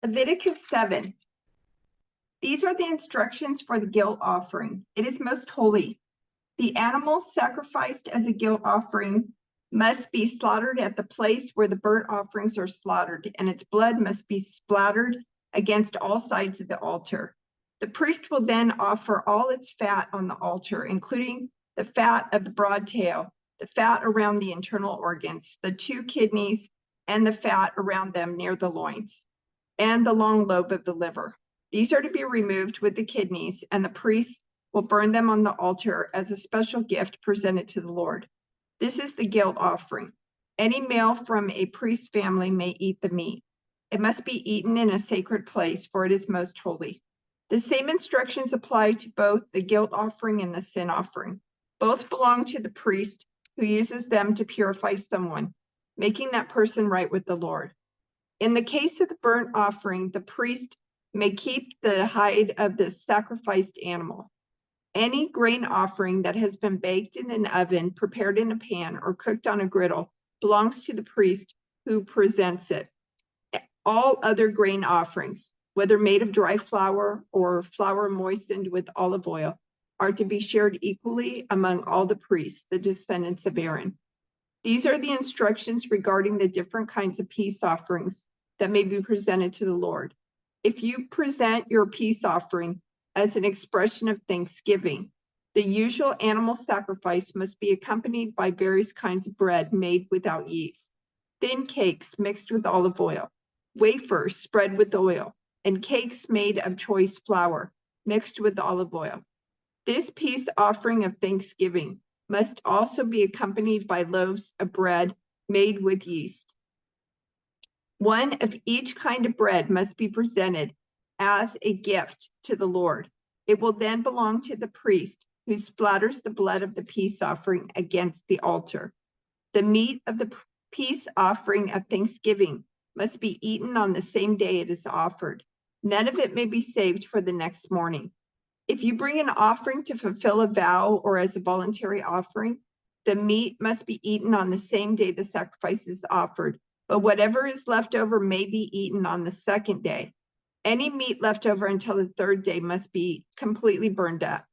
Leviticus 7. These are the instructions for the guilt offering. It is most holy. The animal sacrificed as a guilt offering must be slaughtered at the place where the burnt offerings are slaughtered, and its blood must be splattered against all sides of the altar. The priest will then offer all its fat on the altar, including the fat of the broad tail, the fat around the internal organs, the 2 kidneys, and the fat around them near the loins, and the long lobe of the liver. These are to be removed with the kidneys, and the priest will burn them on the altar as a special gift presented to the Lord. This is the guilt offering. Any male from a priest's family may eat the meat. It must be eaten in a sacred place, for it is most holy. The same instructions apply to both the guilt offering and the sin offering. Both belong to the priest, who uses them to purify someone, making that person right with the Lord. In the case of the burnt offering, the priest may keep the hide of the sacrificed animal. Any grain offering that has been baked in an oven, prepared in a pan, or cooked on a griddle belongs to the priest who presents it. All other grain offerings, whether made of dry flour or flour moistened with olive oil, are to be shared equally among all the priests, the descendants of Aaron. These are the instructions regarding the different kinds of peace offerings that may be presented to the Lord. If you present your peace offering as an expression of thanksgiving, the usual animal sacrifice must be accompanied by various kinds of bread made without yeast, thin cakes mixed with olive oil, wafers spread with oil, and cakes made of choice flour mixed with olive oil. This peace offering of thanksgiving must also be accompanied by loaves of bread made with yeast. One of each kind of bread must be presented as a gift to the Lord. It will then belong to the priest, who splatters the blood of the peace offering against the altar. The meat of the peace offering of thanksgiving must be eaten on the same day it is offered. None of it may be saved for the next morning. If you bring an offering to fulfill a vow or as a voluntary offering, the meat must be eaten on the same day the sacrifice is offered, but whatever is left over may be eaten on the second day. Any meat left over until the third day must be completely burned up.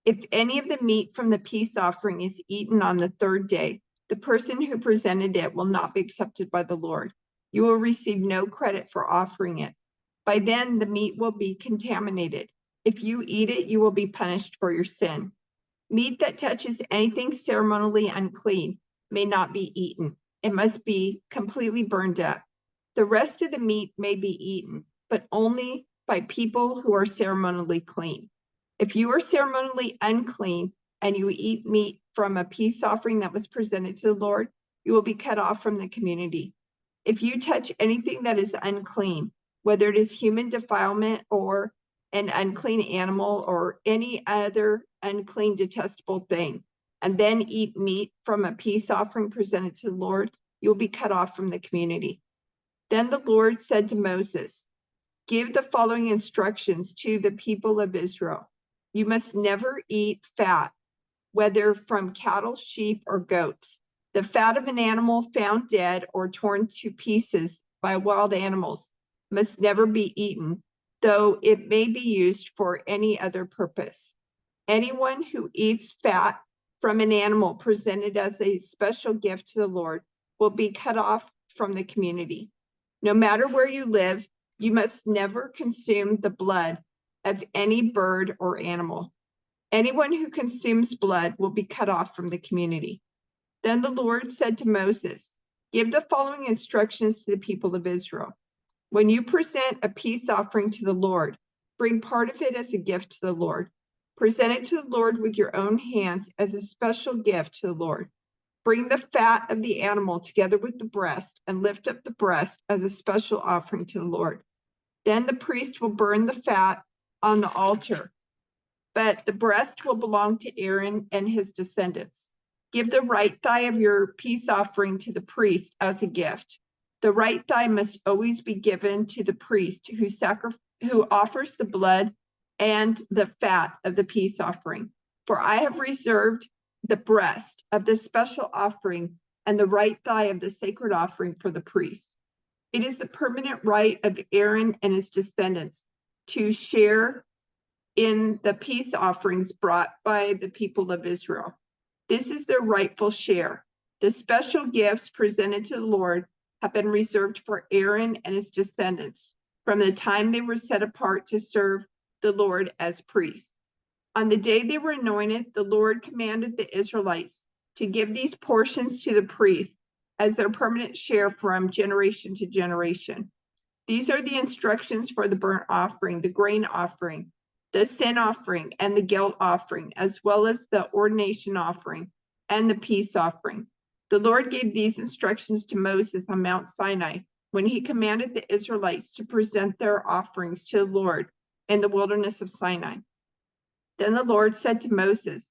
If any of the meat from the peace offering is eaten on the third day, the person who presented it will not be accepted by the Lord. You will receive no credit for offering it. By then, the meat will be contaminated. If you eat it, you will be punished for your sin. Meat that touches anything ceremonially unclean may not be eaten. It must be completely burned up. The rest of the meat may be eaten, but only by people who are ceremonially clean. If you are ceremonially unclean and you eat meat from a peace offering that was presented to the Lord, you will be cut off from the community. If you touch anything that is unclean, whether it is human defilement or an unclean animal or any other unclean, detestable thing, and then eat meat from a peace offering presented to the Lord, you'll be cut off from the community. Then the Lord said to Moses, "Give the following instructions to the people of Israel. You must never eat fat, whether from cattle, sheep, or goats. The fat of an animal found dead or torn to pieces by wild animals must never be eaten, though it may be used for any other purpose. Anyone who eats fat from an animal presented as a special gift to the Lord will be cut off from the community. No matter where you live, you must never consume the blood of any bird or animal. Anyone who consumes blood will be cut off from the community." Then the Lord said to Moses, "Give the following instructions to the people of Israel. When you present a peace offering to the Lord, bring part of it as a gift to the Lord. Present it to the Lord with your own hands as a special gift to the Lord. Bring the fat of the animal together with the breast and lift up the breast as a special offering to the Lord. Then the priest will burn the fat on the altar, but the breast will belong to Aaron and his descendants. Give the right thigh of your peace offering to the priest as a gift. The right thigh must always be given to the priest who offers the blood and the fat of the peace offering. For I have reserved the breast of the special offering and the right thigh of the sacred offering for the priest. It is the permanent right of Aaron and his descendants to share in the peace offerings brought by the people of Israel. This is their rightful share. The special gifts presented to the Lord have been reserved for Aaron and his descendants from the time they were set apart to serve the Lord as priests. On the day they were anointed, the Lord commanded the Israelites to give these portions to the priests as their permanent share from generation to generation. These are the instructions for the burnt offering, the grain offering, the sin offering, and the guilt offering, as well as the ordination offering and the peace offering. The Lord gave these instructions to Moses on Mount Sinai when he commanded the Israelites to present their offerings to the Lord in the wilderness of Sinai. Then the Lord said to Moses,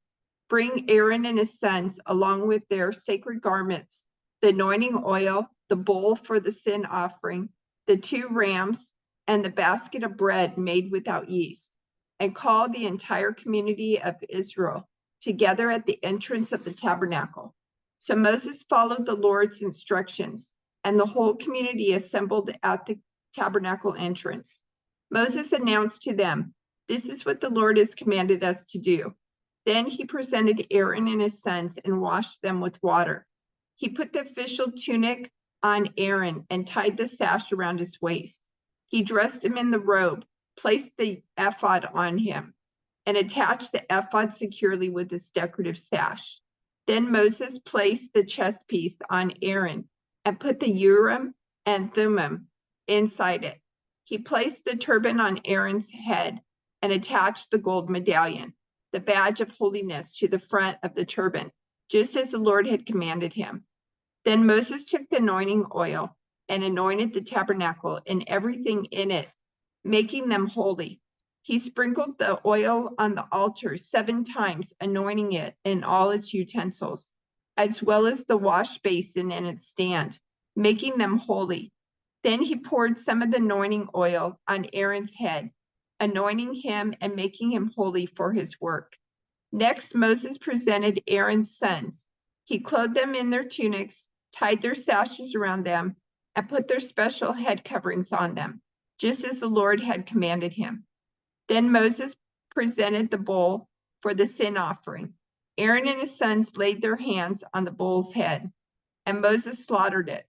"Bring Aaron and his sons along with their sacred garments, the anointing oil, the bowl for the sin offering, the 2 rams, and the basket of bread made without yeast, and call the entire community of Israel together at the entrance of the tabernacle." So Moses followed the Lord's instructions, and the whole community assembled at the tabernacle entrance. Moses announced to them, "This is what the Lord has commanded us to do." Then he presented Aaron and his sons and washed them with water. He put the official tunic on Aaron and tied the sash around his waist. He dressed him in the robe, placed the ephod on him, and attached the ephod securely with this decorative sash. Then Moses placed the chest piece on Aaron and put the Urim and Thummim inside it. He placed the turban on Aaron's head and attached the gold medallion, the badge of holiness, to the front of the turban, just as the Lord had commanded him. Then Moses took the anointing oil and anointed the tabernacle and everything in it, making them holy. He sprinkled the oil on the altar 7 times, anointing it and all its utensils, as well as the wash basin and its stand, making them holy. Then he poured some of the anointing oil on Aaron's head, anointing him and making him holy for his work. Next, Moses presented Aaron's sons. He clothed them in their tunics, tied their sashes around them, and put their special head coverings on them, just as the Lord had commanded him. Then Moses presented the bull for the sin offering. Aaron and his sons laid their hands on the bull's head, and Moses slaughtered it.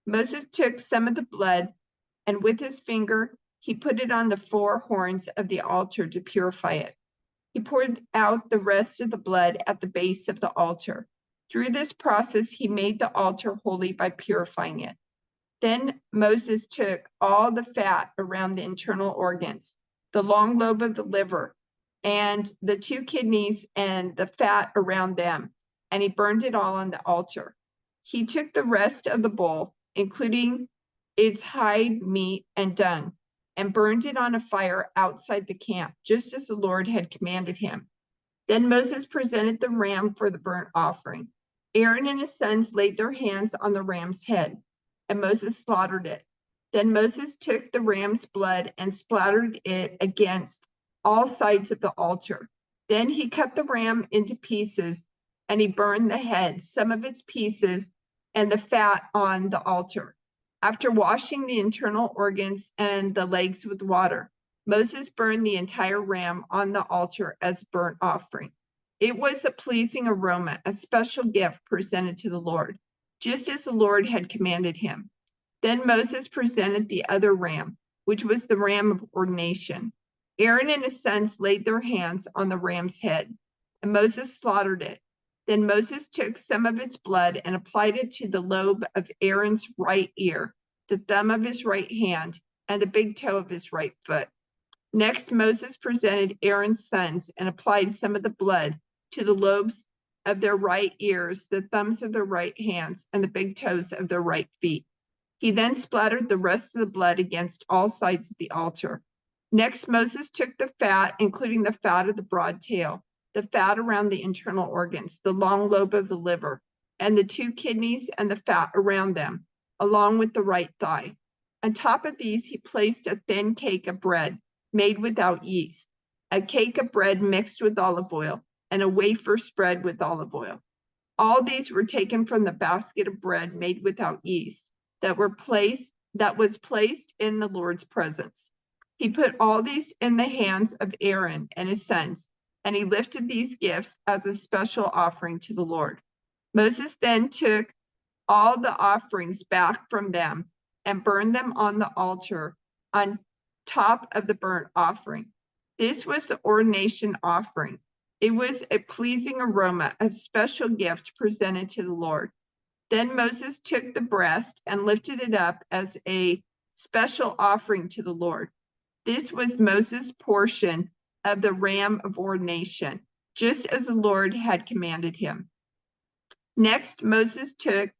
Moses took some of the blood, and with his finger, he put it on the 4 horns of the altar to purify it. He poured out the rest of the blood at the base of the altar. Through this process, he made the altar holy by purifying it. Then Moses took all the fat around the internal organs, the long lobe of the liver, and the 2 kidneys and the fat around them, and he burned it all on the altar. He took the rest of the bull, including its hide, meat, and dung, and burned it on a fire outside the camp, just as the Lord had commanded him. Then Moses presented the ram for the burnt offering. Aaron and his sons laid their hands on the ram's head, and Moses slaughtered it. Then Moses took the ram's blood and splattered it against all sides of the altar. Then he cut the ram into pieces, and he burned the head, some of its pieces, and the fat on the altar. After washing the internal organs and the legs with water, Moses burned the entire ram on the altar as burnt offering. It was a pleasing aroma, a special gift presented to the Lord, just as the Lord had commanded him. Then Moses presented the other ram, which was the ram of ordination. Aaron and his sons laid their hands on the ram's head, and Moses slaughtered it. Then Moses took some of its blood and applied it to the lobe of Aaron's right ear, the thumb of his right hand, and the big toe of his right foot. Next, Moses presented Aaron's sons and applied some of the blood to the lobes of their right ears, the thumbs of their right hands, and the big toes of their right feet. He then splattered the rest of the blood against all sides of the altar. Next, Moses took the fat, including the fat of the broad tail, the fat around the internal organs, the long lobe of the liver, and the 2 kidneys and the fat around them, along with the right thigh. On top of these, he placed a thin cake of bread made without yeast, a cake of bread mixed with olive oil, and a wafer spread with olive oil. All these were taken from the basket of bread made without yeast that were placed that was placed in the Lord's presence. He put all these in the hands of Aaron and his sons, and he lifted these gifts as a special offering to the Lord. Moses then took all the offerings back from them and burned them on the altar on top of the burnt offering. This was the ordination offering. It was a pleasing aroma, a special gift presented to the Lord. Then Moses took the breast and lifted it up as a special offering to the Lord. This was Moses' portion of the ram of ordination, just as the Lord had commanded him. Next, Moses took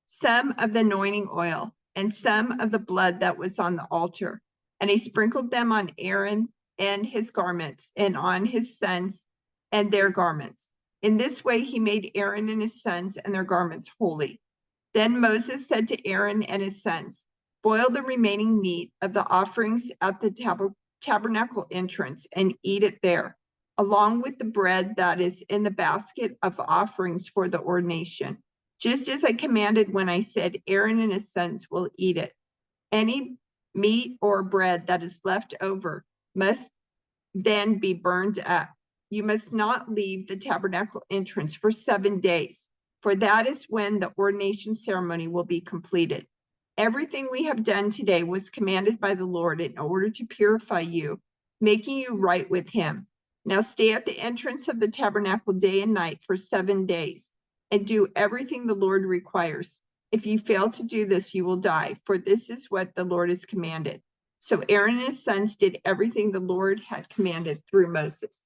some of the anointing oil and some of the blood that was on the altar, and he sprinkled them on Aaron and his garments, and on his sons and their garments. In this way, he made Aaron and his sons and their garments holy. Then Moses said to Aaron and his sons, boil the remaining meat of the offerings at the tabernacle entrance and eat it there, along with the bread that is in the basket of offerings for the ordination, just as I commanded when I said Aaron and his sons will eat it. Any meat or bread that is left over must then be burned up. You must not leave the tabernacle entrance for 7 days, for that is when the ordination ceremony will be completed. Everything we have done today was commanded by the Lord in order to purify you, making you right with him. Now stay at the entrance of the tabernacle day and night for 7 days, and do everything the Lord requires. If you fail to do this, you will die, for this is what the Lord has commanded. So Aaron and his sons did everything the Lord had commanded through Moses.